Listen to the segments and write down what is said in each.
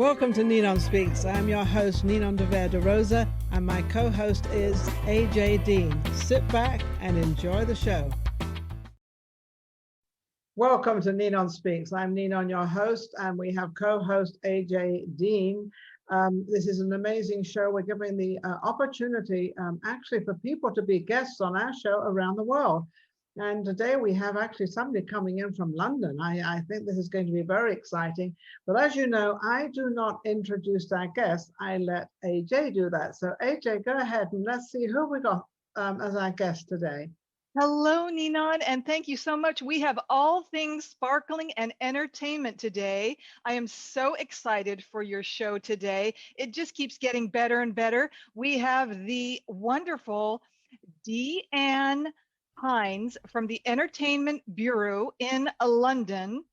Welcome to Ninon Speaks. I'm your host, Ninon de Rosa, and my co-host is AJ Dean. Sit back and enjoy the show. Welcome to Ninon Speaks. I'm Ninon, your host, and we have co-host AJ Dean. This is an amazing show. We're giving the opportunity actually for people to be guests on our show around the world. And today we have actually somebody coming in from London. I think this is going to be very exciting. But as you know, I do not introduce our guests. I let AJ do that. So AJ, go ahead and let's see who we got as our guest today. Hello, Ninon, and thank you so much. We have all things sparkling and entertainment today. I am so excited for your show today. It just keeps getting better and better. We have the wonderful Diane Hinds from the Entertainment Bureau in London,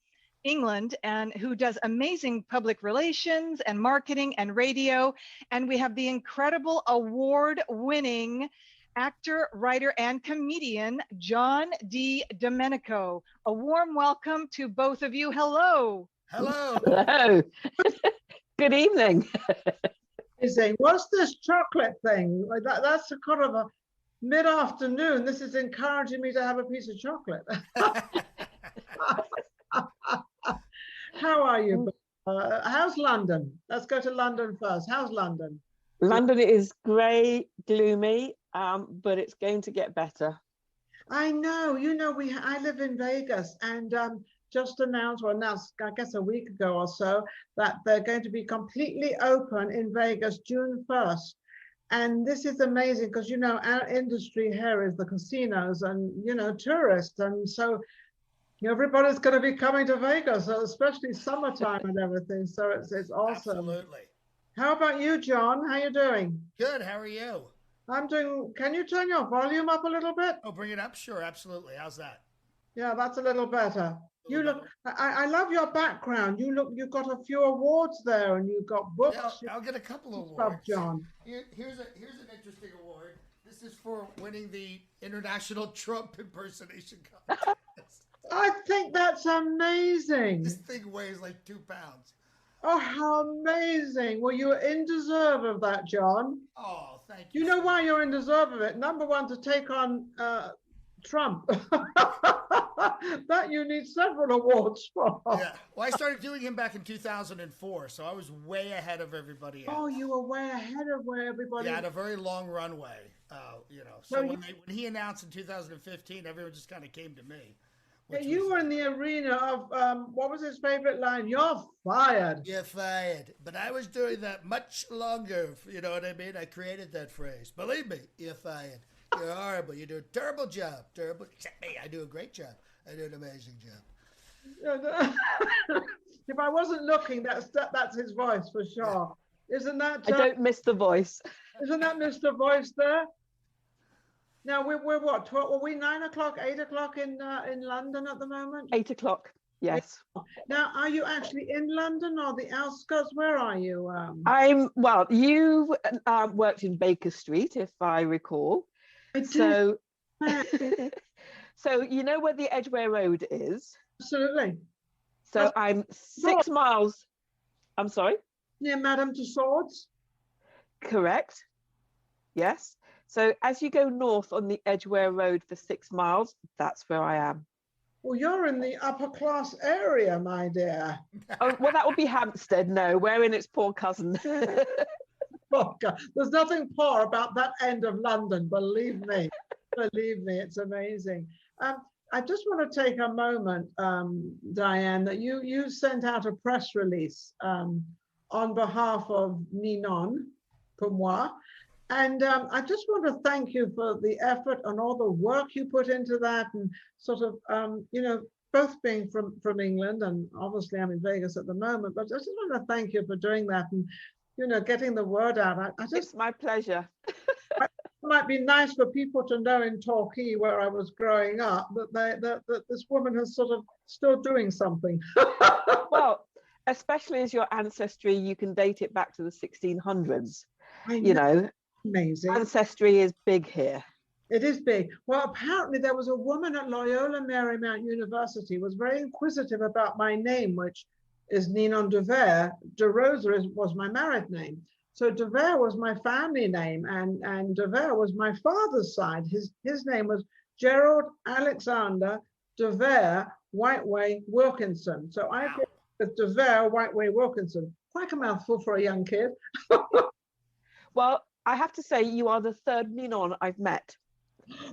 England, and who does amazing public relations and marketing and radio. And we have the incredible award-winning actor, writer, and comedian, John Di Domenico. A warm welcome to both of you. Hello. Hello. Hello. Good evening. What's this chocolate thing? That's a kind of a mid-afternoon. This is encouraging me to have a piece of chocolate. How are you? How's London? Let's go to London first. How's London? London is grey, gloomy, but it's going to get better. I know. You know, I live in Vegas, and just announced, I guess a week ago or so, that they're going to be completely open in Vegas June 1st. And this is amazing because, you know, our industry here is the casinos and, you know, tourists. And so everybody's going to be coming to Vegas, especially summertime and everything. So it's awesome. Absolutely. How about you, John? How you doing? Good. How are you? I'm doing. Can you turn your volume up a little bit? Oh, bring it up? Sure. Absolutely. How's that? Yeah, that's a little better. You look, I love your background. You've got a few awards there and you've got books. Yeah, I'll get a couple of awards. Stuff, John. Here's an interesting award. This is for winning the International Trump Impersonation Contest. I think that's amazing. This thing weighs like 2 pounds. Oh, how amazing. Well, you're in deserve of that, John. Oh, thank you. You know why you're in deserve of it? Number one, to take on Trump. That you need several awards for. Yeah. Well, I started doing him back in 2004, so I was way ahead of everybody else. Oh, you were way ahead of where everybody. Yeah, had a very long runway. You know, so when he announced in 2015, everyone just kind of came to me. Yeah, you were in the arena of what was his favorite line? You're fired. You're fired. But I was doing that much longer. You know what I mean? I created that phrase. Believe me, you're fired. You're horrible. You do a terrible job. Terrible. Except me, I do a great job. I do an amazing job. If I wasn't looking, that's his voice for sure. Isn't that? I don't miss the voice. Isn't that Mr. Voice there? Now we're what? 12, are we 9 o'clock, 8 o'clock in London at the moment? 8 o'clock. Yes. Now, are you actually in London or the outskirts? Where are you? You worked in Baker Street, if I recall. I did. So, so you know where the Edgware Road is? Absolutely. So I'm 6 miles. I'm sorry? Near Madame Tussauds? Correct. Yes. So as you go north on the Edgware Road for 6 miles, that's where I am. Well, you're in the upper class area, my dear. Oh, well, that would be Hampstead. No, we're in its poor cousin. Oh, God. There's nothing poor about that end of London, believe me. Believe me, it's amazing. I just want to take a moment, Diane, that you sent out a press release on behalf of Ninon, pour moi. And I just want to thank you for the effort and all the work you put into that, and sort of, you know, both being from England, and obviously I'm in Vegas at the moment, but I just want to thank you for doing that and, you know, getting the word out. It's my pleasure. It might be nice for people to know in Torquay, where I was growing up, that this woman is sort of still doing something. Well, especially as your ancestry, you can date it back to the 1600s. You know. Amazing. Ancestry is big here. It is big. Well, apparently there was a woman at Loyola Marymount University was very inquisitive about my name, which is Ninon de Vere. De Rosa was my married name. So de Vere was my family name, and de Vere was my father's side. His name was Gerald Alexander de Vere Whiteway Wilkinson. So I did with de Vere Whiteway Wilkinson. Quite a mouthful for a young kid. Well, I have to say, you are the third Ninon I've met.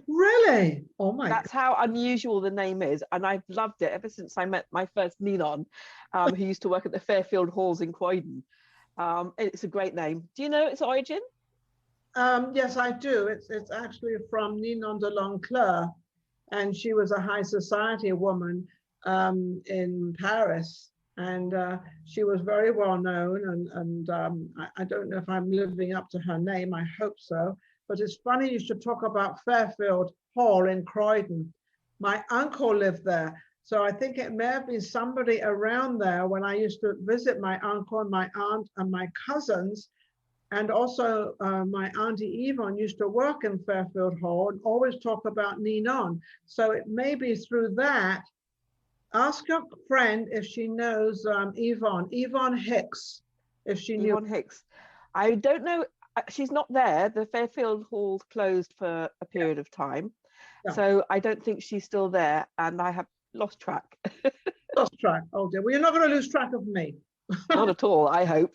Really? Oh my That's how unusual the name is. And I've loved it ever since I met my first Ninon, who used to work at the Fairfield Halls in Croydon. It's a great name. Do you know its origin? Yes, I do. It's actually from Ninon de L'Enclos, and she was a high society woman in Paris, and she was very well known. And I don't know if I'm living up to her name. I hope so. But it's funny you should talk about Fairfield Hall in Croydon. My uncle lived there. So I think it may have been somebody around there when I used to visit my uncle and my aunt and my cousins. And also my auntie Yvonne used to work in Fairfield Hall and always talk about Ninon. So it may be through that. Ask your friend if she knows Yvonne Hicks, if she knew. Yvonne Hicks. I don't know. She's not there. The Fairfield Hall's closed for a period of time. Yeah. So I don't think she's still there. And I have lost track. Lost track. Oh dear. Well, you're not going to lose track of me. Not at all, I hope.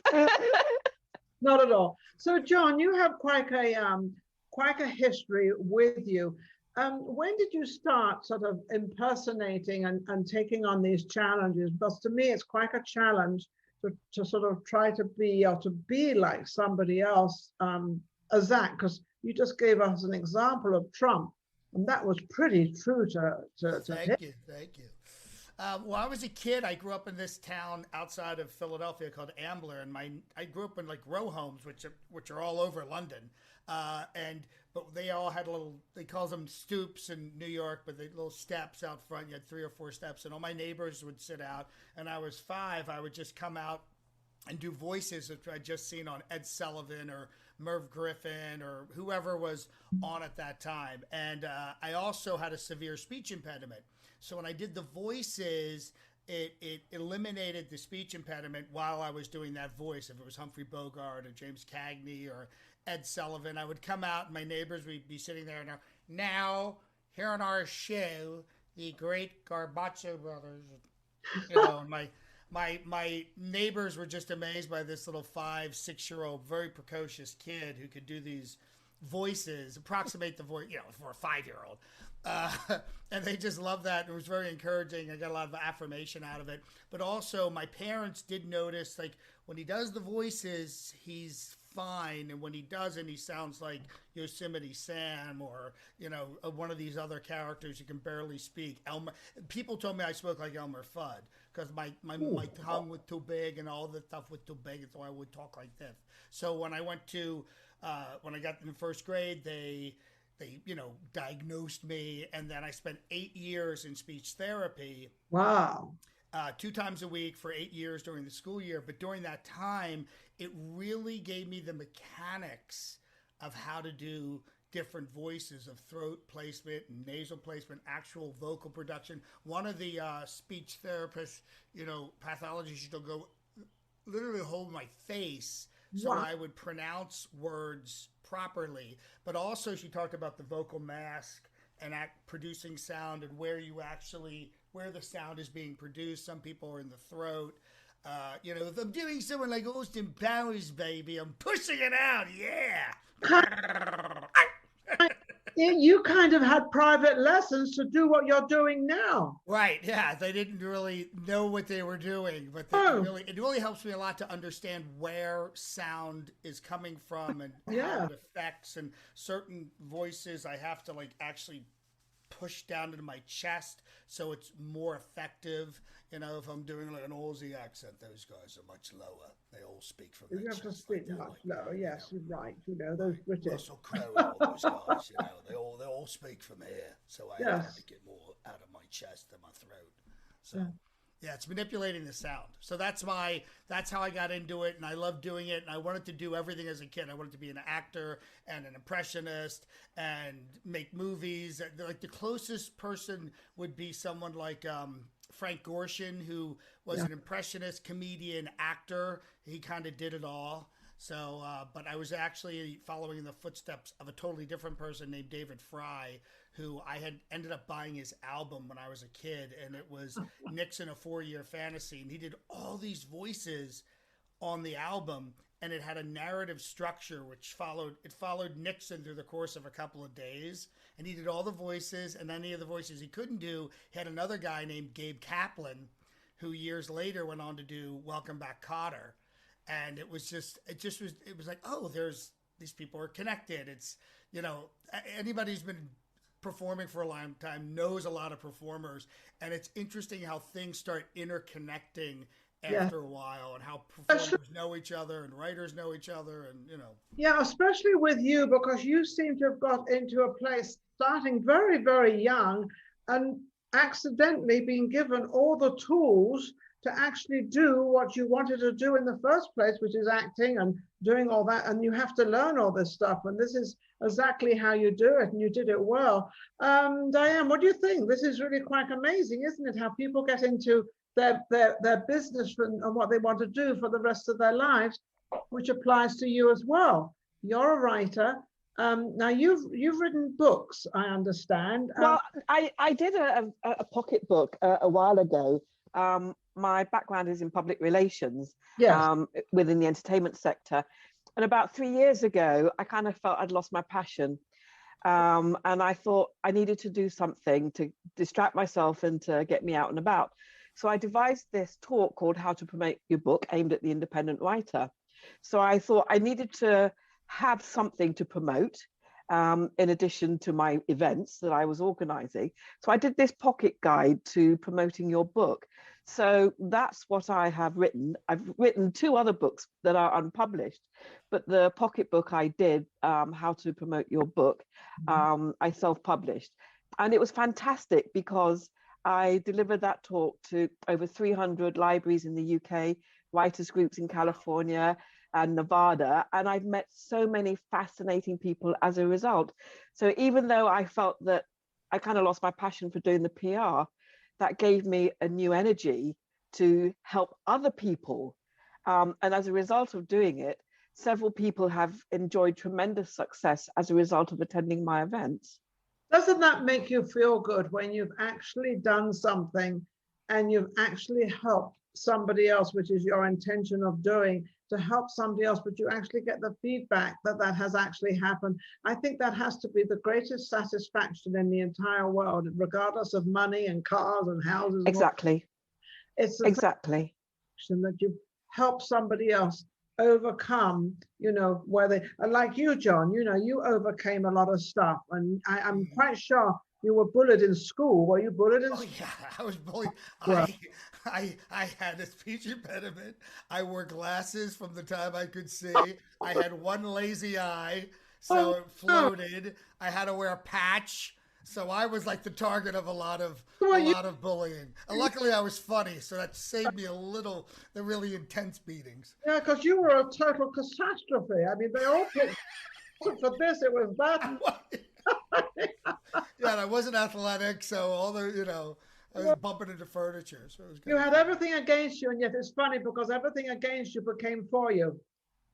Not at all. So, John, you have quite a history with you. When did you start sort of impersonating and taking on these challenges? Because to me, it's quite a challenge to sort of try to be like somebody else as that, because you just gave us an example of Trump, and that was pretty true to Thank you. Well, I was a kid. I grew up in this town outside of Philadelphia called Ambler, and I grew up in like row homes, which are all over London, but they all had they call them stoops in New York, but they little steps out front. You had 3 or 4 steps, and all my neighbors would sit out. And I was 5. I would just come out and do voices that I'd just seen on Ed Sullivan or Merv Griffin or whoever was on at that time. And I also had a severe speech impediment. So when I did the voices, it eliminated the speech impediment while I was doing that voice. If it was Humphrey Bogart or James Cagney or Ed Sullivan, I would come out and my neighbors would be sitting there. Now here on our show, the great Garbaccio brothers, and my neighbors were just amazed by this little 5-6-year-old, very precocious kid who could do these voices, approximate the voice, for a 5-year-old. And they just loved that. It was very encouraging. I got a lot of affirmation out of it. But also my parents did notice, like, when he does the voices, he's fine. And when he doesn't, he sounds like Yosemite Sam or, one of these other characters who can barely speak. Elmer. People told me I spoke like Elmer Fudd because my tongue was too big and all the stuff was too big. And so I would talk like this. So when I went to, when I got in first grade, they diagnosed me, and then I spent 8 years in speech therapy. Wow. 2 times a week for 8 years during the school year. But during that time, it really gave me the mechanics of how to do different voices, of throat placement and nasal placement, actual vocal production. One of the speech therapists, pathologists used to go literally hold my face so I would pronounce words properly. But also she talked about the vocal mask and producing sound and where the sound is being produced. Some people are in the throat. If I'm doing someone like Austin Powers, baby, I'm pushing it out. Yeah. You kind of had private lessons to do what you're doing now. Right. Yeah. They didn't really know what they were doing, but it really helps me a lot to understand where sound is coming from and how it affects. And certain voices I have to actually push down into my chest so it's more effective. If I'm doing an Aussie accent, those guys are much lower. They all speak from their chest. You have to speak much lower. Yes, you're right. Those British. Russell Crowe and all those guys, they all speak from here. So I have to get more out of my chest than my throat. So yeah, it's manipulating the sound. So that's how I got into it, and I love doing it. And I wanted to do everything as a kid. I wanted to be an actor and an impressionist and make movies. Like the closest person would be someone like Frank Gorshin, who was an impressionist, comedian, actor. He kind of did it all. So, but I was actually following in the footsteps of a totally different person named David Fry, who I had ended up buying his album when I was a kid, and it was Nixon, a 4-Year Fantasy, and he did all these voices on the album, and it had a narrative structure which followed Nixon through the course of a couple of days, and he did all the voices, and any of the voices he couldn't do, he had another guy named Gabe Kaplan, who years later went on to do Welcome Back, Kotter. And it was like, oh, these people are connected. It's, anybody who's been performing for a long time knows a lot of performers. And it's interesting how things start interconnecting after a while, and how performers know each other and writers know each other, and Yeah, especially with you, because you seem to have got into a place starting very, very young and accidentally being given all the tools to actually do what you wanted to do in the first place, which is acting and doing all that. And you have to learn all this stuff. And this is exactly how you do it. And you did it well. Diane, what do you think? This is really quite amazing, isn't it? How people get into their business and what they want to do for the rest of their lives, which applies to you as well. You're a writer. Now you've written books, I understand. Well, I did a pocket book a while ago. My background is in public relations, within the entertainment sector. And about 3 years ago, I kind of felt I'd lost my passion. And I thought I needed to do something to distract myself and to get me out and about. So I devised this talk called How to Promote Your Book, aimed at the independent writer. So I thought I needed to have something to promote, in addition to my events that I was organizing. So I did this pocket guide to promoting your book. So that's what I have written. I've written 2 other books that are unpublished, but the pocket book I did, How to Promote Your Book, I self-published. And it was fantastic because I delivered that talk to over 300 libraries in the UK, writers groups in California and Nevada, and I've met so many fascinating people as a result. So even though I felt that I kind of lost my passion for doing the PR, that gave me a new energy to help other people. And as a result of doing it, several people have enjoyed tremendous success as a result of attending my events. Doesn't that make you feel good when you've actually done something and you've actually helped somebody else, which is your intention of doing, to help somebody else, but you actually get the feedback that has actually happened? I think that has to be the greatest satisfaction in the entire world, regardless of money and cars and houses. Exactly. It's exactly that you help somebody else overcome, where they, like you, John, you overcame a lot of stuff, and I'm quite sure you were bullied in school. Were you bullied in school? Oh yeah, I was bullied. Well, I had a speech impediment. I wore glasses from the time I could see. I had one lazy eye, so it floated. I had to wear a patch. So I was like the target of a lot of bullying. And luckily I was funny, so that saved me the really intense beatings. Yeah, because you were a total catastrophe. I mean, they all picked for this, it was that. Yeah, and I wasn't athletic, so all the, I was bumping into furniture. So it was good. You had everything against you, and yet it's funny because everything against you became for you.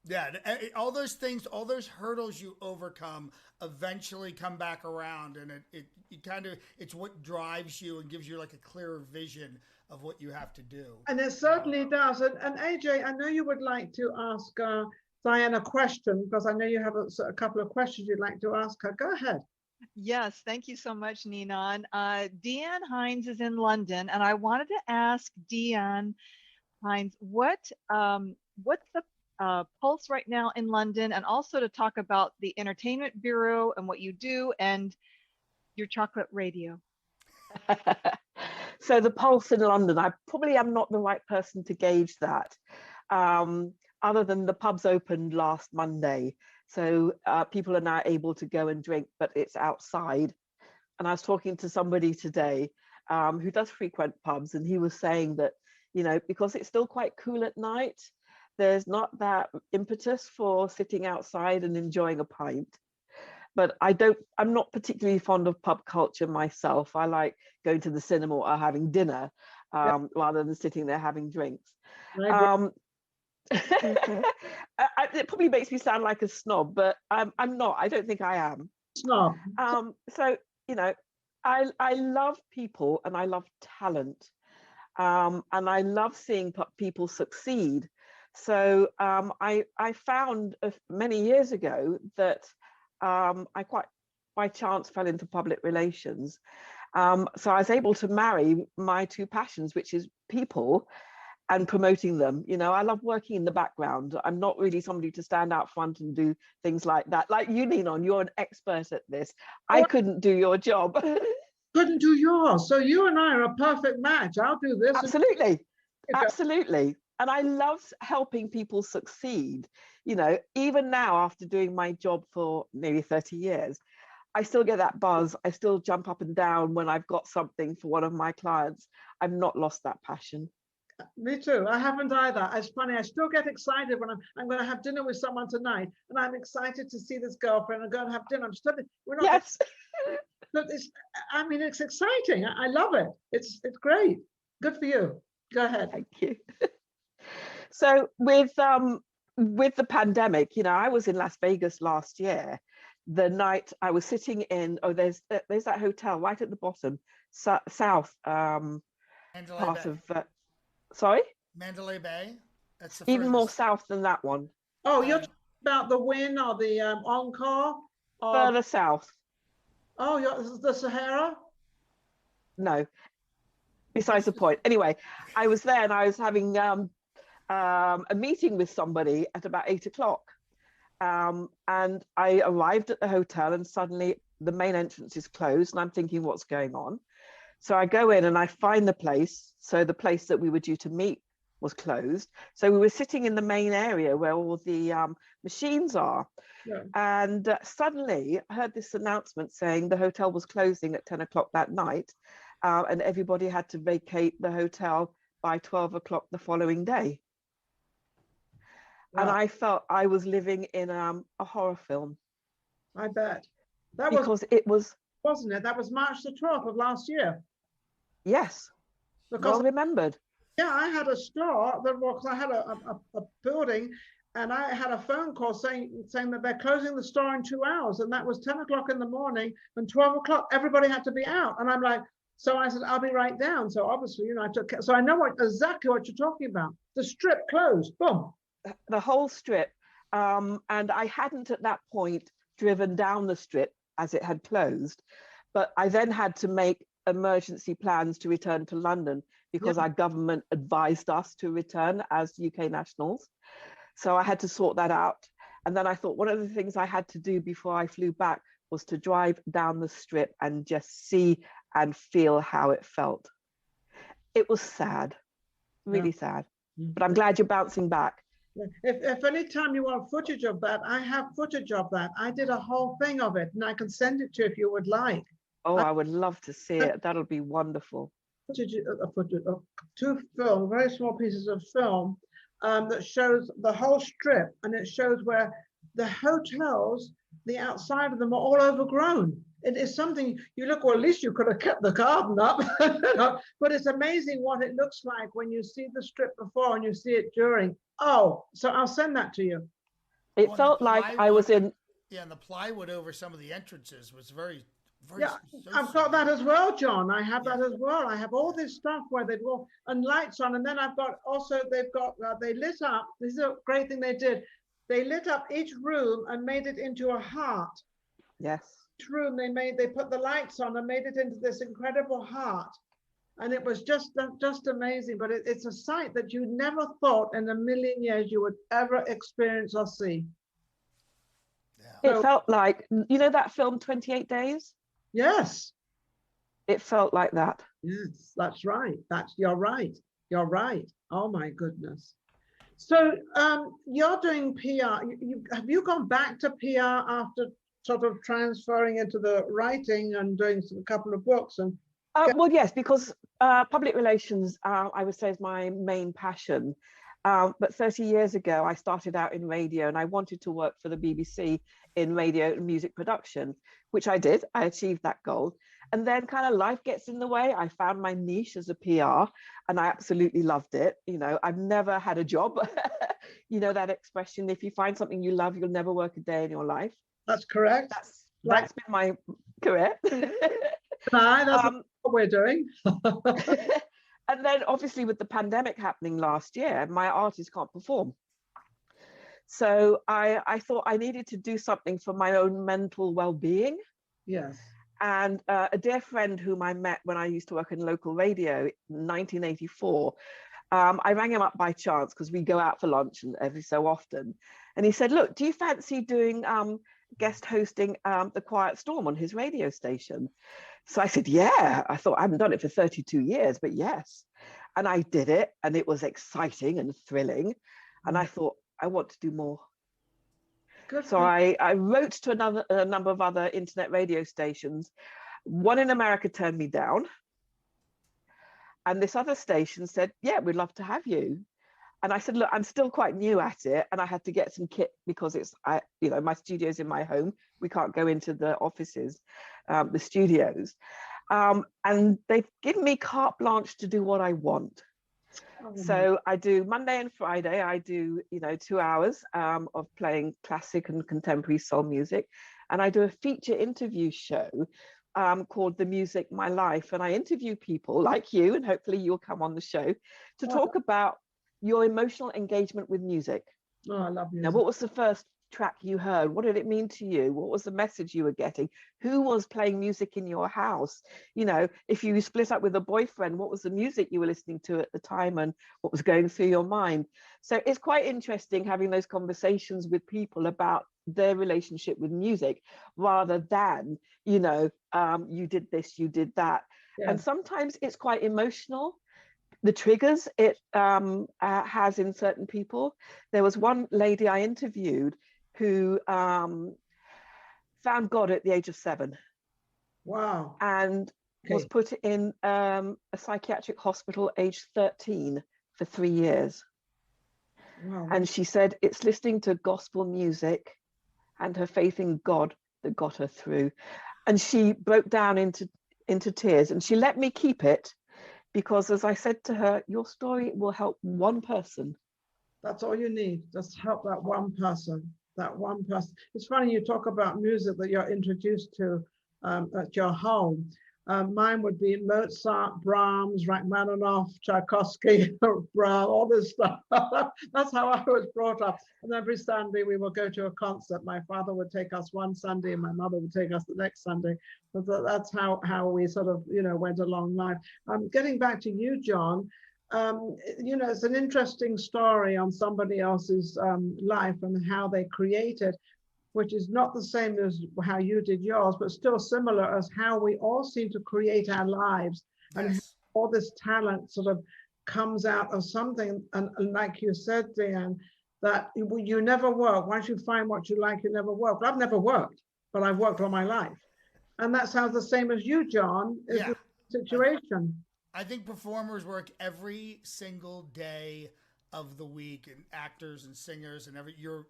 Yeah, all those things, all those hurdles you overcome eventually come back around, and it's what drives you and gives you like a clearer vision of what you have to do. And it certainly does. And AJ, I know you would like to ask Diane a question, because I know you have a couple of questions you'd like to ask her. Go ahead. Yes, thank you so much, Ninon. Diane Hinds is in London, and I wanted to ask Diane Hinds what's the pulse right now in London, and also to talk about the Entertainment Bureau and what you do and your chocolate radio. So the pulse in London, I probably am not the right person to gauge that, other than the pubs opened last Monday. So people are now able to go and drink, but it's outside. And I was talking to somebody today who does frequent pubs, and he was saying that, because it's still quite cool at night, there's not that impetus for sitting outside and enjoying a pint. But I'm not particularly fond of pub culture myself. I like going to the cinema or having dinner. rather than sitting there having drinks. I It probably makes me sound like a snob, but I'm not. I don't think I am. Snob. So, you know, I love people and I love talent. And I love seeing people succeed. So I found many years ago that I quite by chance fell into public relations. So I was able to marry my two passions, which is people and promoting them. You know, I love working in the background. I'm not really somebody to stand out front and do things like that. Like you, Ninon, you're an expert at this. I couldn't do your job. Couldn't do yours. So you and I are a perfect match. I'll do this. Absolutely. Absolutely. And I love helping people succeed. You know, even now, after doing my job for nearly 30 years, I still get that buzz. I still jump up and down when I've got something for one of my clients. I've not lost that passion. Me too. I haven't either. It's funny. I still get excited when I'm going to have dinner with someone tonight, and I'm excited to see this girlfriend and go and have dinner. I'm still. We're not. Yes. But it's exciting. I love it. It's great. Good for you. Go ahead. Thank you. So with the pandemic, you know, I was in Las Vegas last year. The night I was sitting in, there's that hotel right at the bottom, south part of. Sorry? Mandalay Bay? That's the even more south than that one. Oh, you're talking about the Wynn or the Encore? Further south. Oh, the Sahara? No. Besides the point. Anyway, I was there and I was having a meeting with somebody at about 8 o'clock. And I arrived at the hotel and suddenly the main entrance is closed and I'm thinking, what's going on? So I go in and I find the place. So the place that we were due to meet was closed. So we were sitting in the main area where all the machines are. Yeah. And suddenly I heard this announcement saying the hotel was closing at 10 o'clock that night. And everybody had to vacate the hotel by 12 o'clock the following day. Wow. And I felt I was living in a horror film. I bet. It was, wasn't it? That was March the 12th of last year. Yes. Because well remembered. Yeah, I had a store because I had a building, and I had a phone call saying that they're closing the store in 2 hours, and that was 10 o'clock in the morning, and 12 o'clock everybody had to be out, and I'm like, so I said I'll be right down. So obviously, you know, so I know exactly what you're talking about. The strip closed, boom. The whole strip, and I hadn't at that point driven down the strip as it had closed, but I then had to make emergency plans to return to London because our government advised us to return as UK nationals. So I had to sort that out. And then I thought one of the things I had to do before I flew back was to drive down the strip and just see and feel how it felt. It was sad, really sad, but I'm glad you're bouncing back. If any time you want footage of that, I have footage of that. I did a whole thing of it and I can send it to you if you would like. Oh, I would love to see it. That'll be wonderful. Footage of 2 film, very small pieces of film that shows the whole strip, and it shows where the hotels, the outside of them are all overgrown. It is something you look, well, at least you could have kept the garden up, but it's amazing what it looks like when you see the strip before and you see it during. Oh, so I'll send that to you. It felt like I was in. Yeah, and the plywood over some of the entrances was very I've got that as well, John. I have that as well. I have all this stuff where they've all and lights on, and then I've got also they lit up. This is a great thing they did. They lit up each room and made it into a heart. Yes. Each room they put the lights on and made it into this incredible heart, and it was just amazing. But it's a sight that you never thought in a million years you would ever experience or see. Yeah. It felt like, you know, that film 28 Days. Yes. It felt like that. Yes, that's right. You're right. You're right. Oh my goodness. So you're doing PR. Have you gone back to PR after sort of transferring into the writing and doing a couple of books? And well, yes, because public relations, I would say, is my main passion. But 30 years ago, I started out in radio and I wanted to work for the BBC in radio and music production, which I did. I achieved that goal. And then kind of life gets in the way. I found my niche as a PR and I absolutely loved it. You know, I've never had a job. You know, that expression, if you find something you love, you'll never work a day in your life. That's correct. That's been my career. That's what we're doing. And then obviously with the pandemic happening last year, my artists can't perform. So I thought I needed to do something for my own mental well-being. Yes. And a dear friend whom I met when I used to work in local radio in 1984, I rang him up by chance because we go out for lunch and every so often. And he said, look, do you fancy doing guest hosting The Quiet Storm on his radio station? So I said, yeah. I thought I haven't done it for 32 years, but yes. And I did it and it was exciting and thrilling. And I thought, I want to do more. Good. So I wrote to a number of other internet radio stations. One in America turned me down. And this other station said, yeah, we'd love to have you. And I said, look, I'm still quite new at it. And I had to get some kit because my studio's in my home. We can't go into the offices, the studios. And they've given me carte blanche to do what I want. So I do Monday and Friday, I do, 2 hours of playing classic and contemporary soul music. And I do a feature interview show called The Music, My Life. And I interview people like you, and hopefully you'll come on the show to talk about your emotional engagement with music. Oh, I love music. Now, what was the first track you heard? What did it mean to you? What was the message you were getting? Who was playing music in your house? If you split up with a boyfriend, what was the music you were listening to at the time and what was going through your mind? So it's quite interesting having those conversations with people about their relationship with music rather than, you did this, you did that. Yes. And sometimes it's quite emotional. The triggers it has in certain people. There was one lady I interviewed who found God at the age of 7. Wow. And was put in a psychiatric hospital age 13 for 3 years. Wow. And she said it's listening to gospel music and her faith in God that got her through. And she broke down into tears, and she let me keep it because, as I said to her, your story will help one person. That's all you need. Just help that one person. It's funny you talk about music that you're introduced to at your home. Mine would be Mozart, Brahms, Rachmaninoff, Tchaikovsky, Brahms, all this stuff. That's how I was brought up. And every Sunday we would go to a concert. My father would take us one Sunday and my mother would take us the next Sunday. So that's how we sort of, went along life. Getting back to you, John, it's an interesting story on somebody else's life and how they created, which is not the same as how you did yours, but still similar as how we all seem to create our lives. Yes. And all this talent sort of comes out of something. And like you said, Diane, that you never work. Once you find what you like, you never work. But I've never worked, but I've worked all my life. And that sounds the same as you, John, is the situation. I think performers work every single day of the week, and actors and singers and you're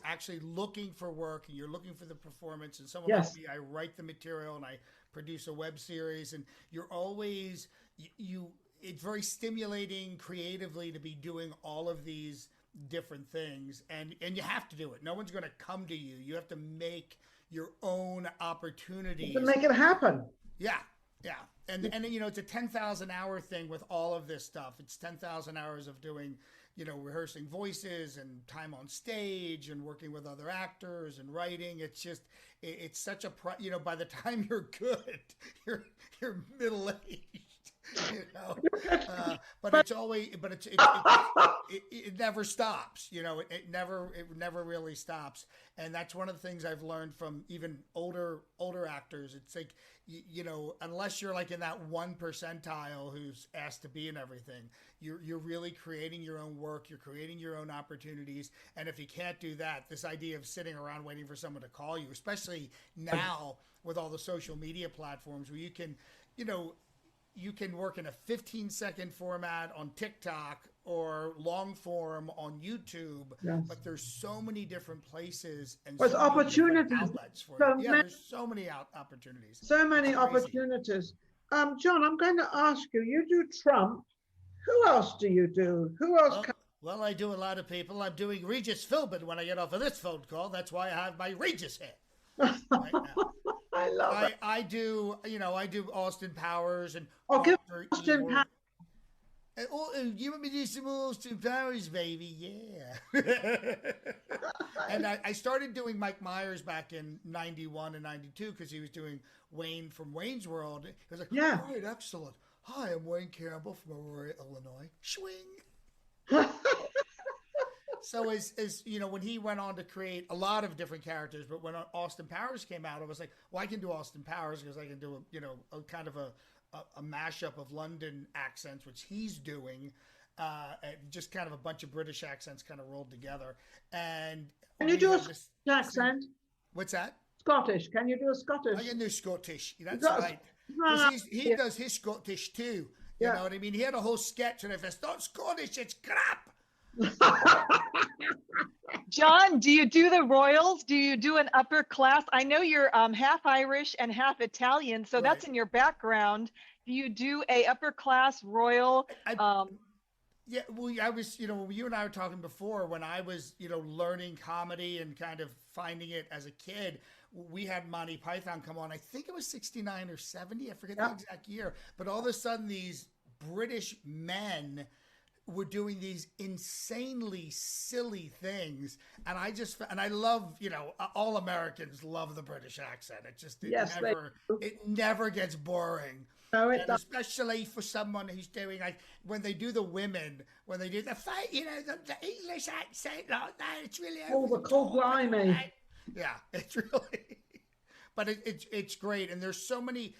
actually looking for work and you're looking for the performance. And someone like me, I write the material and I produce a web series, and you're always it's very stimulating creatively to be doing all of these different things, and you have to do it. No one's going to come to you. You have to make your own opportunities to make it happen. Yeah. And it's a 10,000 hour thing with all of this stuff. It's 10,000 hours of doing, rehearsing voices and time on stage and working with other actors and writing. It's just, it's such a, by the time you're good, you're middle aged, but it's always, but it never stops, it never really stops. And that's one of the things I've learned from even older actors. It's like, unless you're like in that 1 percentile who's asked to be in everything, you're really creating your own work. You're creating your own opportunities. And if you can't do that, this idea of sitting around waiting for someone to call you, especially now with all the social media platforms where you can work in a 15-second format on TikTok or long form on YouTube, Yes. but there's so many different places and Well, so it's many different opportunities. outlets for So it. Yeah, many, there's so many opportunities. so many It's crazy. opportunities. John, I'm going to ask you, you do Trump. Who else do you do? Who else? Well, I do a lot of people. I'm doing Regis Philbin when I get off of this phone call. That's why I have my Regis hat right now. I love it. I do, I do Austin Powers and Oh, give Dr. Austin Evil. Powers. You want me to do some Austin Powers, baby? Yeah. And I started doing Mike Myers back in 91 and 92 because he was doing Wayne from Wayne's World. He was like, Yeah. all right, excellent. Hi, I'm Wayne Campbell from Aurora, Illinois. Swing. So as when he went on to create a lot of different characters, but when Austin Powers came out, I was like, well, I can do Austin Powers because I can do a kind of a mashup of London accents, which he's doing, just kind of a bunch of British accents kind of rolled together. And can you do a Scottish accent? What's that? Scottish. Can you do a Scottish? I can do Scottish. That's right. Because he does his Scottish too. You know what I mean? He had a whole sketch, and if it's not Scottish, it's crap. John, do you do the royals? Do you do an upper class? I know you're half Irish and half Italian, so that's in your background. Do you do a upper class royal? Yeah, well, I was, you and I were talking before when I was, learning comedy and kind of finding it as a kid. We had Monty Python come on. I think it was 69 or 70. I forget the exact year. But all of a sudden, these British men were doing these insanely silly things, and I love, all Americans love the British accent. It just it never gets boring. No, and especially for someone who's doing, like, when they do the women, when they do the fight, the English accent like that, it's really the cold blimey. Yeah, it's really, but it's great, and there's so many,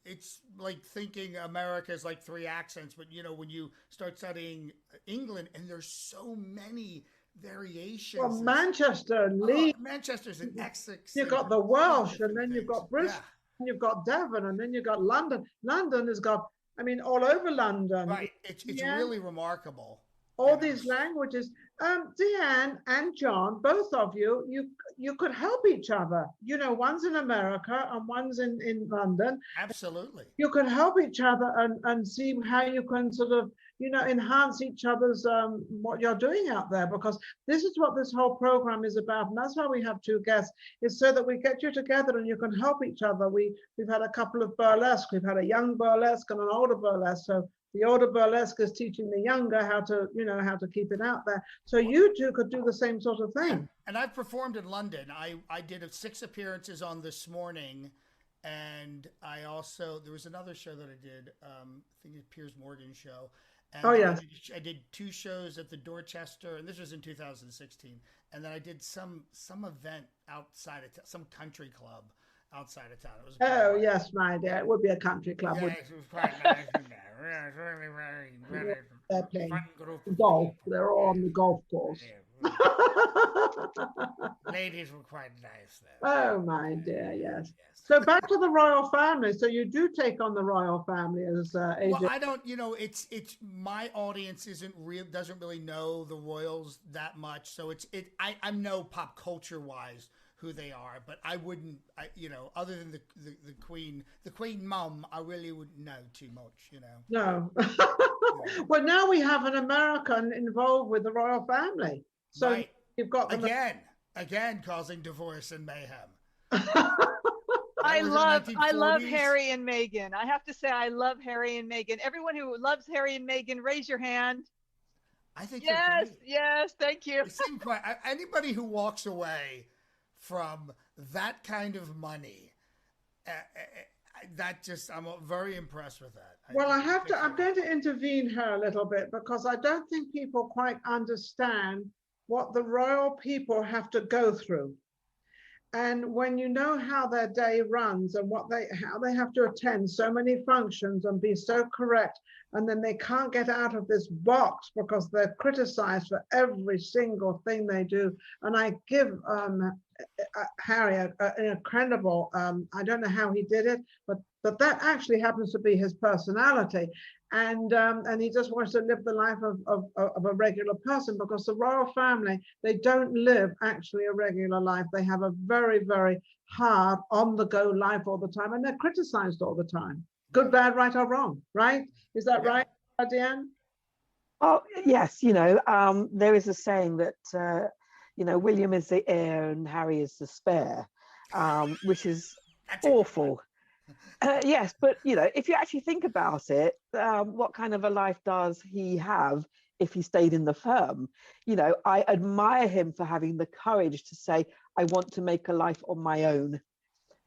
it's like thinking America is like three accents, but when you start studying England, and there's so many variations. Well, Manchester, Leeds. Manchester's an excellent. You've got the Welsh, and then you've got Bristol, and you've got Devon, and then you've got London. London has got, all over London. Right, it's really remarkable. All these languages. Diane and John, both of you could help each other. One's in America and one's in London. Absolutely. You could help each other and see how you can sort of, enhance each other's what you're doing out there, because this is what this whole program is about. And that's why we have two guests, is so that we get you together and you can help each other. We've had a couple of burlesque. We've had a young burlesque and an older burlesque. So the older burlesque is teaching the younger how to keep it out there. So you two could do the same sort of thing. Yeah. And I've performed in London. I did 6 appearances on This Morning, and there was another show that I did. I think it's Piers Morgan's show. And I did 2 shows at the Dorchester, and this was in 2016. And then I did some event outside of some country club outside of town. It was yes, my dear, it would be a country club. Yeah, it was quite nice. It was really very they're playing fun group. Golf. They're all on the golf course. Ladies were quite nice there. Oh my dear, yes. So back to the royal family. So you do take on the royal family as AJ. Well, I don't. It's my audience doesn't really know the royals that much. So I know pop culture wise who they are, but I wouldn't. Other than the queen mum, I really wouldn't know too much. No. Well, now we have an American involved with the royal family. So right. You've got them again causing divorce and mayhem. I love Harry and Meghan. I have to say, I love Harry and Meghan. Everyone who loves Harry and Meghan, raise your hand. I think yes, thank you. Anybody who walks away from that kind of money, I'm very impressed with that. Well, I'm going to intervene here a little bit, because I don't think people quite understand what the royal people have to go through. And when you know how their day runs and how they have to attend so many functions and be so correct, and then they can't get out of this box because they're criticized for every single thing they do. And I give Harry an incredible, I don't know how he did it, but that actually happens to be his personality. And he just wants to live the life of a regular person, because the royal family, they don't live actually a regular life. They have a very, very hard on-the-go life all the time, and they're criticized all the time. Good, bad, right, or wrong, right? Is that right, Diane? Oh, yes, there is a saying that, William is the heir and Harry is the spare, which is awful. Yes, but, if you actually think about it, what kind of a life does he have if he stayed in the firm? I admire him for having the courage to say, I want to make a life on my own.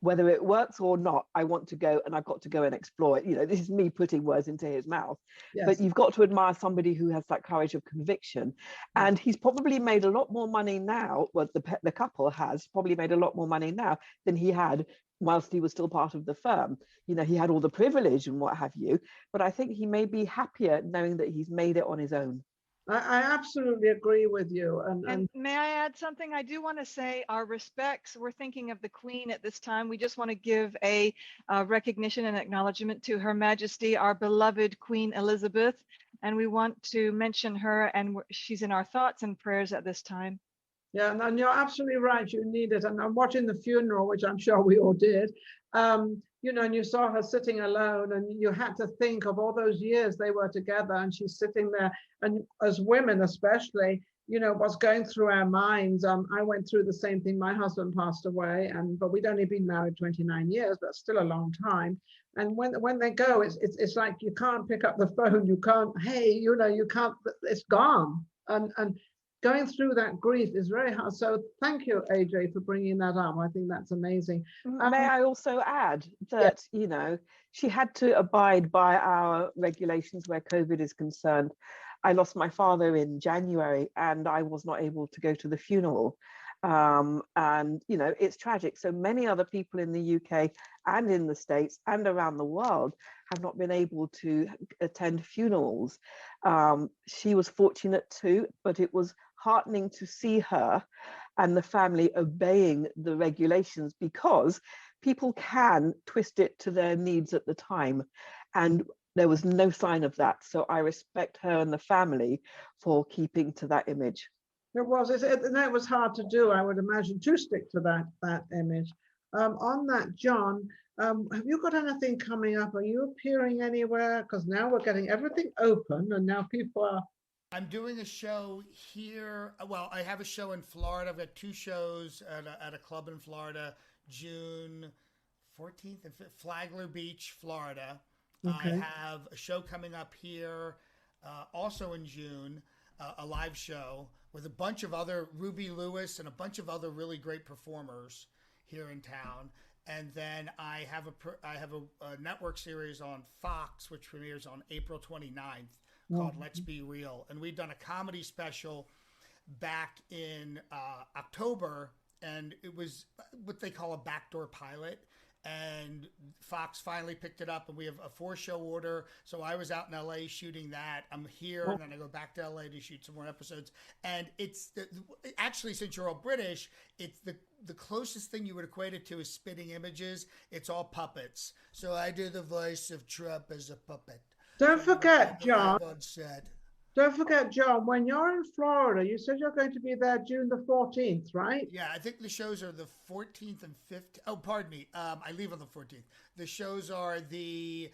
Whether it works or not, I want to go, and I've got to go and explore it. This is me putting words into his mouth. Yes. But you've got to admire somebody who has that courage of conviction. And he's probably made a lot more money now. Well, the couple has probably made a lot more money now than he had whilst he was still part of the firm. He had all the privilege and what have you, but I think he may be happier knowing that he's made it on his own. I absolutely agree with you. And may I add something? I do want to say our respects. We're thinking of the Queen at this time. We just want to give a recognition and acknowledgement to Her Majesty, our beloved Queen Elizabeth. And we want to mention her, and she's in our thoughts and prayers at this time. Yeah, and you're absolutely right. You need it. And I'm watching the funeral, which I'm sure we all did. And you saw her sitting alone, and you had to think of all those years they were together, and she's sitting there. And as women, especially, what's going through our minds. I went through the same thing. My husband passed away, but we'd only been married 29 years, but still a long time. And when they go, it's like you can't pick up the phone. You can't, hey, you can't. It's gone. And going through that grief is very hard. So thank you, AJ, for bringing that up. I think that's amazing. May I also add that, she had to abide by our regulations where COVID is concerned. I lost my father in January, and I was not able to go to the funeral. And, it's tragic. So many other people in the UK and in the States and around the world have not been able to attend funerals. She was fortunate too, but it was heartening to see her and the family obeying the regulations, because people can twist it to their needs at the time. And there was no sign of that. So I respect her and the family for keeping to that image. It was hard to do, I would imagine, to stick to that image. On that, John, have you got anything coming up? Are you appearing anywhere? Because now we're getting everything open, and now people are. I'm doing a show here. Well, I have a show in Florida. I've got 2 shows at a club in Florida, June 14th and 5th, Flagler Beach, Florida. Okay. I have a show coming up here also in June, a live show with a bunch of other, Ruby Lewis and a bunch of other really great performers here in town. And then I have a network series on Fox, which premieres on April 29th. Called Let's Be Real. And we'd done a comedy special back in October, and it was what they call a backdoor pilot. And Fox finally picked it up, and we have a 4-show order. So I was out in LA shooting that. I'm here, and then I go back to LA to shoot some more episodes. And it's actually, since you're all British, it's the closest thing you would equate it to is spitting images. It's all puppets. So I do the voice of Trump as a puppet. Don't forget, John. Don't forget, John, when you're in Florida, you said you're going to be there June the 14th, right? Yeah, I think the shows are the 14th and 15th. Oh, pardon me. I leave on the 14th. The shows are the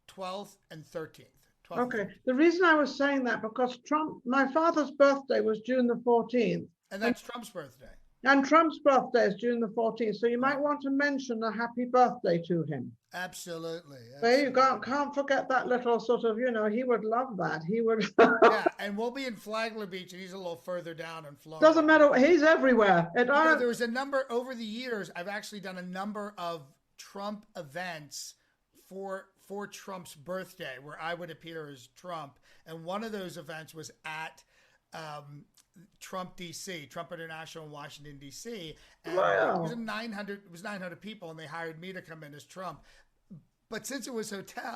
12th and 13th. Okay. The reason I was saying that, because my father's birthday was June the 14th. And that's Trump's birthday. And Trump's birthday is June the 14th. So you might want to mention a happy birthday to him. Absolutely. There you go. Can't forget that little sort of, he would love that. He would. Yeah, and we'll be in Flagler Beach, and he's a little further down in Florida. Doesn't matter. He's everywhere. There was a number, over the years, I've actually done a number of Trump events for Trump's birthday, where I would appear as Trump. And one of those events was at Trump DC, Trump International in Washington DC, and wow. It was 900 people, and they hired me to come in as Trump. But since it was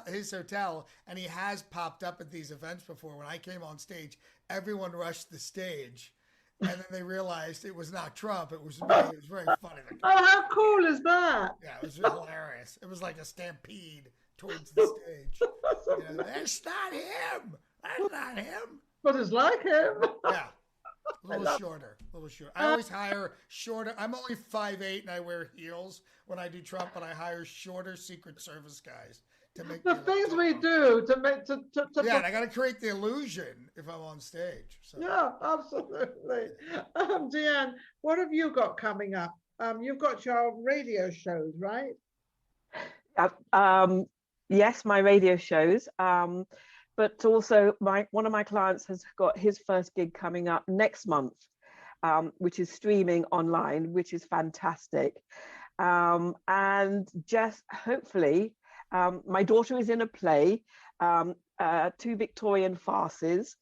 his hotel, and he has popped up at these events before, when I came on stage, everyone rushed the stage, And then they realized it was not Trump, it was me. It was very funny. Oh, how cool is that? Yeah, it was hilarious. It was like a stampede towards the stage. You know, that's not him. That's not him. But it's like him. Yeah. A little shorter. I always hire shorter. I'm only 5'8" and I wear heels when I do Trump, but I hire shorter Secret Service guys to make the things we do to make to yeah, and I got to create the illusion if I'm on stage. So. Yeah, absolutely. Diane, what have you got coming up? You've got your radio shows, right? Yes, my radio shows. But also one of my clients has got his first gig coming up next month, which is streaming online, which is fantastic. And just hopefully, my daughter is in a play, 2 Victorian farces.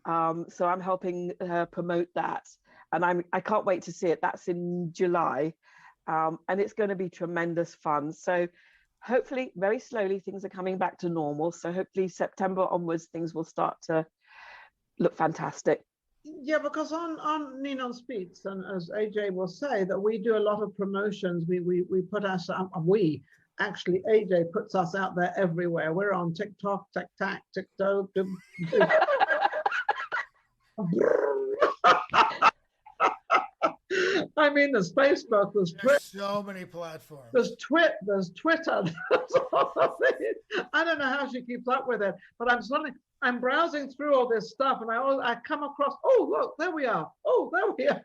So I'm helping her promote that. And I can't wait to see it. That's in July. And it's going to be tremendous fun. So hopefully, very slowly, things are coming back to normal. So hopefully September onwards, things will start to look fantastic. Yeah, because on Ninon Speaks, and as AJ will say, that we do a lot of promotions. We put us, actually, AJ puts us out there everywhere. We're on TikTok, TikTok. I mean, there's Facebook, there's Twitter. So many platforms. There's Twitter. I don't know how she keeps up with it, but I'm browsing through all this stuff, and I come across. Oh, look, there we are. Oh, there we are.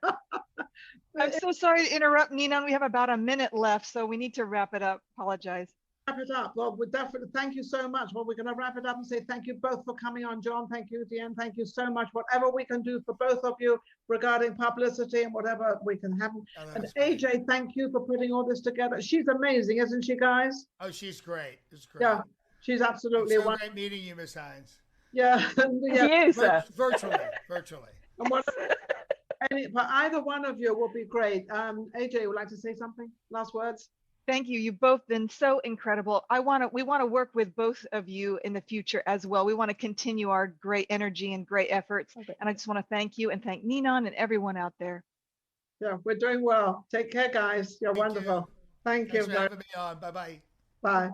I'm so sorry to interrupt, Ninon. We have about a minute left, so we need to wrap it up. Apologize. Wrap it up. Well, we definitely thank you so much. Well, we're going to wrap it up and say thank you both for coming on. John, thank you. Diane, thank you so much. Whatever we can do for both of you regarding publicity and whatever we can have. And AJ, thank you for putting all this together. She's amazing, isn't she, guys? Oh, she's great. It's great. Yeah, she's absolutely wonderful. Great meeting you, Miss Hinds. Yeah, yeah. You, sir. Virtually. But either one of you will be great. AJ, would like to say something? Last words? Thank you. You've both been so incredible. We want to work with both of you in the future as well. We want to continue our great energy and great efforts. Okay. And I just want to thank you and thank Ninon and everyone out there. Yeah, we're doing well. Take care, guys. You're wonderful. Thank you. Thanks for having me on. Bye-bye. Bye.